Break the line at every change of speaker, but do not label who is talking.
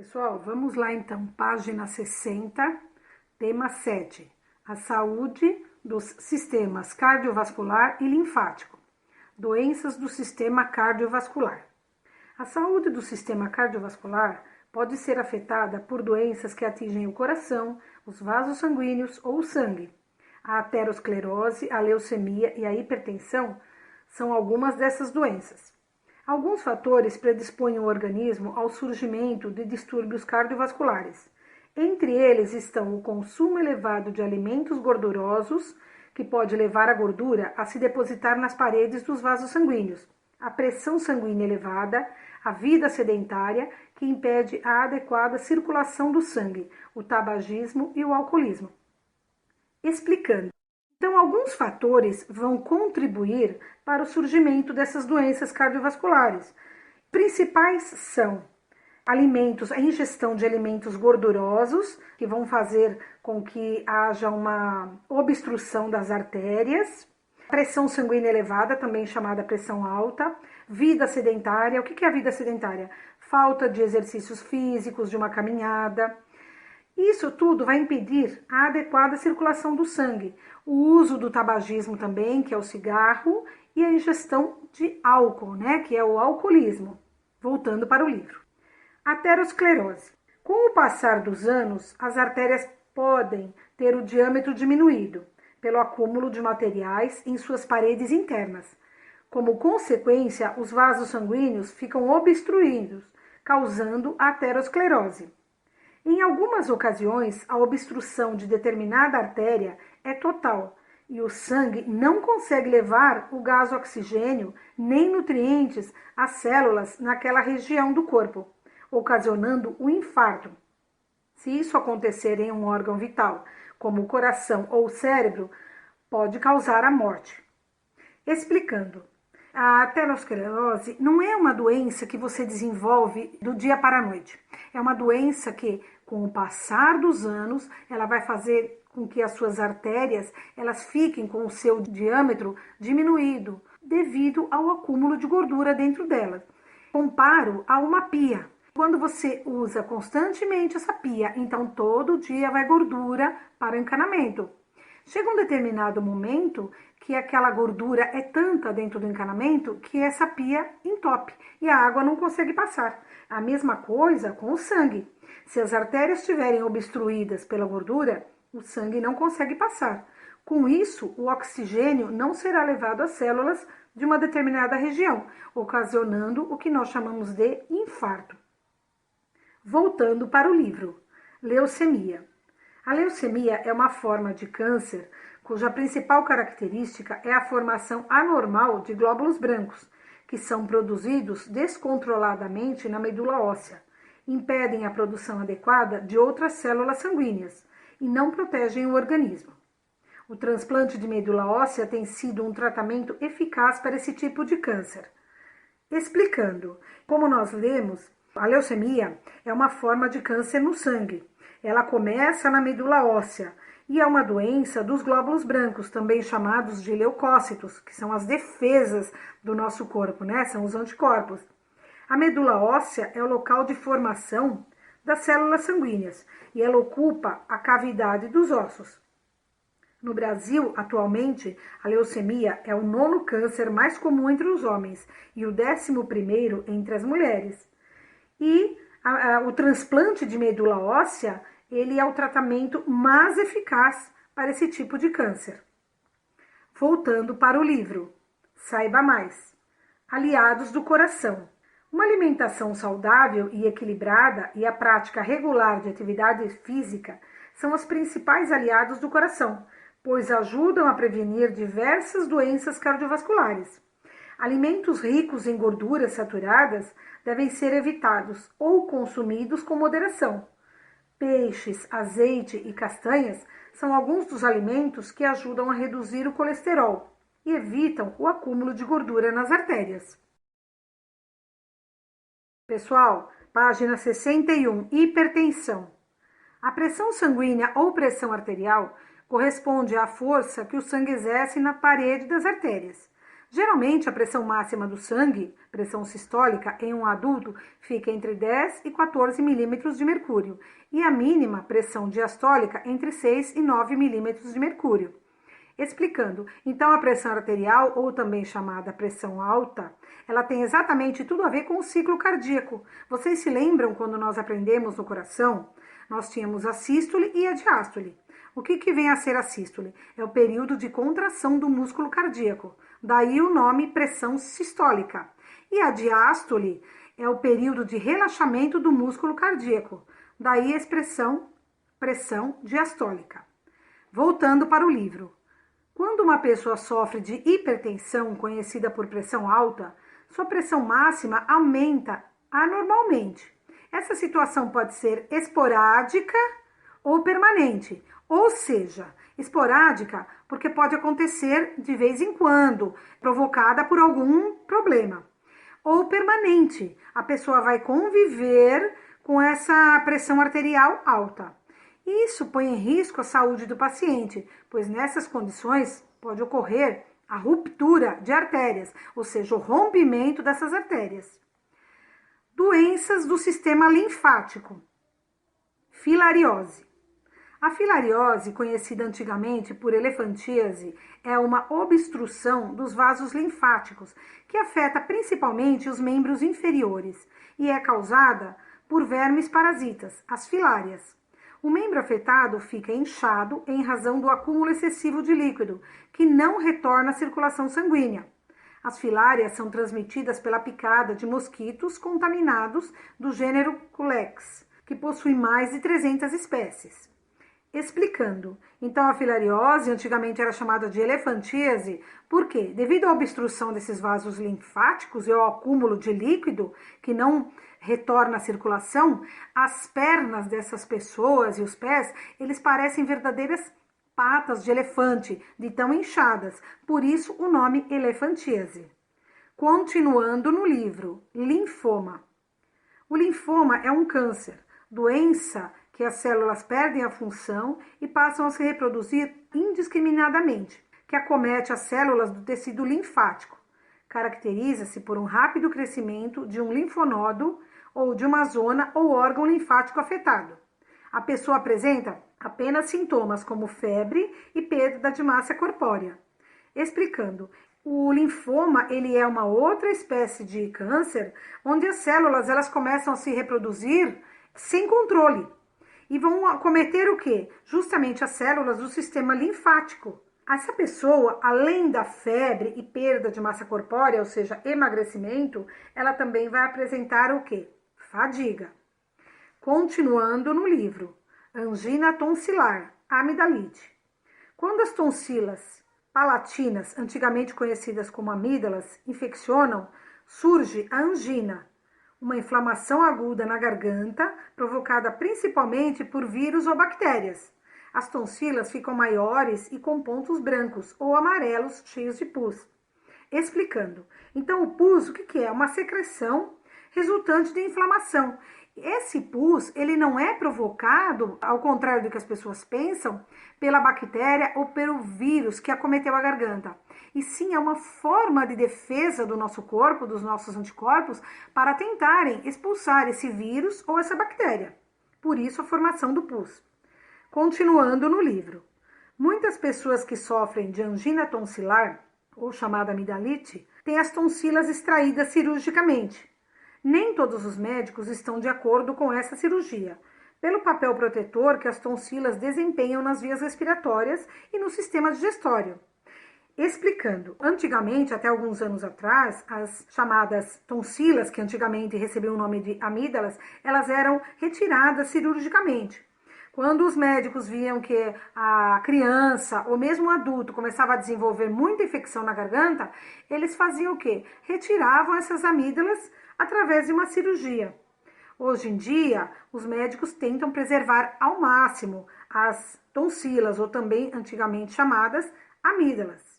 Pessoal, vamos lá então, página 60, tema 7, a saúde dos sistemas cardiovascular e linfático, doenças do sistema cardiovascular. A saúde do sistema cardiovascular pode ser afetada por doenças que atingem o coração, os vasos sanguíneos ou o sangue. A aterosclerose, a leucemia e a hipertensão são algumas dessas doenças. Alguns fatores predispõem o organismo ao surgimento de distúrbios cardiovasculares. Entre eles estão o consumo elevado de alimentos gordurosos, que pode levar a gordura a se depositar nas paredes dos vasos sanguíneos, a pressão sanguínea elevada, a vida sedentária, que impede a adequada circulação do sangue, o tabagismo e o alcoolismo. Explicando. Então, alguns fatores vão contribuir para o surgimento dessas doenças cardiovasculares. Principais são alimentos, a ingestão de alimentos gordurosos, que vão fazer com que haja uma obstrução das artérias, pressão sanguínea elevada, também chamada pressão alta, vida sedentária. O que é a vida sedentária? Falta de exercícios físicos, de uma caminhada. Isso tudo vai impedir a adequada circulação do sangue, o uso do tabagismo também, que é o cigarro, e a ingestão de álcool, né, que é o alcoolismo. Voltando para o livro. Aterosclerose. Com o passar dos anos, as artérias podem ter o diâmetro diminuído pelo acúmulo de materiais em suas paredes internas. Como consequência, os vasos sanguíneos ficam obstruídos, causando aterosclerose. Em algumas ocasiões, a obstrução de determinada artéria é total e o sangue não consegue levar o gás oxigênio nem nutrientes às células naquela região do corpo, ocasionando o infarto. Se isso acontecer em um órgão vital, como o coração ou o cérebro, pode causar a morte. Explicando. A aterosclerose não é uma doença que você desenvolve do dia para a noite. É uma doença que, com o passar dos anos, ela vai fazer com que as suas artérias elas fiquem com o seu diâmetro diminuído, devido ao acúmulo de gordura dentro delas. Comparo a uma pia. Quando você usa constantemente essa pia, então todo dia vai gordura para o encanamento. Chega um determinado momento que aquela gordura é tanta dentro do encanamento que essa pia entope e a água não consegue passar. A mesma coisa com o sangue. Se as artérias estiverem obstruídas pela gordura, o sangue não consegue passar. Com isso, o oxigênio não será levado às células de uma determinada região, ocasionando o que nós chamamos de infarto. Voltando para o livro, leucemia. A leucemia é uma forma de câncer cuja principal característica é a formação anormal de glóbulos brancos, que são produzidos descontroladamente na medula óssea, impedem a produção adequada de outras células sanguíneas e não protegem o organismo. O transplante de medula óssea tem sido um tratamento eficaz para esse tipo de câncer. Explicando, como nós lemos, a leucemia é uma forma de câncer no sangue. Ela começa na medula óssea e é uma doença dos glóbulos brancos, também chamados de leucócitos, que são as defesas do nosso corpo, né? São os anticorpos. A medula óssea é o local de formação das células sanguíneas e ela ocupa a cavidade dos ossos. No Brasil, atualmente, a leucemia é o 9º câncer mais comum entre os homens e o 11º entre as mulheres. E o transplante de medula óssea, ele é o tratamento mais eficaz para esse tipo de câncer. Voltando para o livro, saiba mais. Aliados do coração. Uma alimentação saudável e equilibrada e a prática regular de atividade física são os principais aliados do coração, pois ajudam a prevenir diversas doenças cardiovasculares. Alimentos ricos em gorduras saturadas devem ser evitados ou consumidos com moderação. Peixes, azeite e castanhas são alguns dos alimentos que ajudam a reduzir o colesterol e evitam o acúmulo de gordura nas artérias. Pessoal, página 61, hipertensão. A pressão sanguínea ou pressão arterial corresponde à força que o sangue exerce na parede das artérias. Geralmente, a pressão máxima do sangue, pressão sistólica, em um adulto fica entre 10 e 14 milímetros de mercúrio e a mínima pressão diastólica entre 6 e 9 milímetros de mercúrio. Explicando, então a pressão arterial, ou também chamada pressão alta, ela tem exatamente tudo a ver com o ciclo cardíaco. Vocês se lembram quando nós aprendemos no coração? Nós tínhamos a sístole e a diástole. O que vem a ser a sístole? É o período de contração do músculo cardíaco. Daí o nome pressão sistólica. E a diástole é o período de relaxamento do músculo cardíaco. Daí a expressão pressão diastólica. Voltando para o livro. Quando uma pessoa sofre de hipertensão, conhecida por pressão alta, sua pressão máxima aumenta anormalmente. Essa situação pode ser esporádica ou permanente, ou seja, esporádica porque pode acontecer de vez em quando, provocada por algum problema, ou permanente, a pessoa vai conviver com essa pressão arterial alta. Isso põe em risco a saúde do paciente, pois nessas condições pode ocorrer a ruptura de artérias, ou seja, o rompimento dessas artérias. Doenças do sistema linfático. Filariose. A filariose, conhecida antigamente por elefantíase, é uma obstrução dos vasos linfáticos que afeta principalmente os membros inferiores e é causada por vermes parasitas, as filárias. O membro afetado fica inchado em razão do acúmulo excessivo de líquido, que não retorna à circulação sanguínea. As filárias são transmitidas pela picada de mosquitos contaminados do gênero Culex, que possui mais de 300 espécies. Explicando, então a filariose antigamente era chamada de elefantíase, porque devido à obstrução desses vasos linfáticos e ao acúmulo de líquido que não retorna à circulação, as pernas dessas pessoas e os pés, eles parecem verdadeiras patas de elefante, de tão inchadas, por isso o nome elefantíase. Continuando no livro, linfoma. O linfoma é um câncer, doença que as células perdem a função e passam a se reproduzir indiscriminadamente, que acomete as células do tecido linfático. Caracteriza-se por um rápido crescimento de um linfonodo ou de uma zona ou órgão linfático afetado. A pessoa apresenta apenas sintomas como febre e perda de massa corpórea. Explicando, o linfoma ele é uma outra espécie de câncer onde as células elas começam a se reproduzir sem controle e vão acometer o quê? Justamente as células do sistema linfático. Essa pessoa, além da febre e perda de massa corpórea, ou seja, emagrecimento, ela também vai apresentar o quê? Fadiga. Continuando no livro, angina tonsilar, amidalite. Quando as tonsilas palatinas, antigamente conhecidas como amígdalas, infeccionam, surge a angina, uma inflamação aguda na garganta, provocada principalmente por vírus ou bactérias. As tonsilas ficam maiores e com pontos brancos ou amarelos cheios de pus. Explicando, então o pus o que é? Uma secreção resultante de inflamação. Esse pus, ele não é provocado, ao contrário do que as pessoas pensam, pela bactéria ou pelo vírus que acometeu a garganta. E sim, é uma forma de defesa do nosso corpo, dos nossos anticorpos, para tentarem expulsar esse vírus ou essa bactéria. Por isso a formação do pus. Continuando no livro. Muitas pessoas que sofrem de angina tonsilar, ou chamada amidalite, têm as tonsilas extraídas cirurgicamente. Nem todos os médicos estão de acordo com essa cirurgia, pelo papel protetor que as tonsilas desempenham nas vias respiratórias e no sistema digestório. Explicando, antigamente, até alguns anos atrás, as chamadas tonsilas, que antigamente recebiam o nome de amígdalas, elas eram retiradas cirurgicamente. Quando os médicos viam que a criança ou mesmo o adulto começava a desenvolver muita infecção na garganta, eles faziam o quê? Retiravam essas amígdalas através de uma cirurgia. Hoje em dia, os médicos tentam preservar ao máximo as tonsilas, ou também antigamente chamadas amígdalas.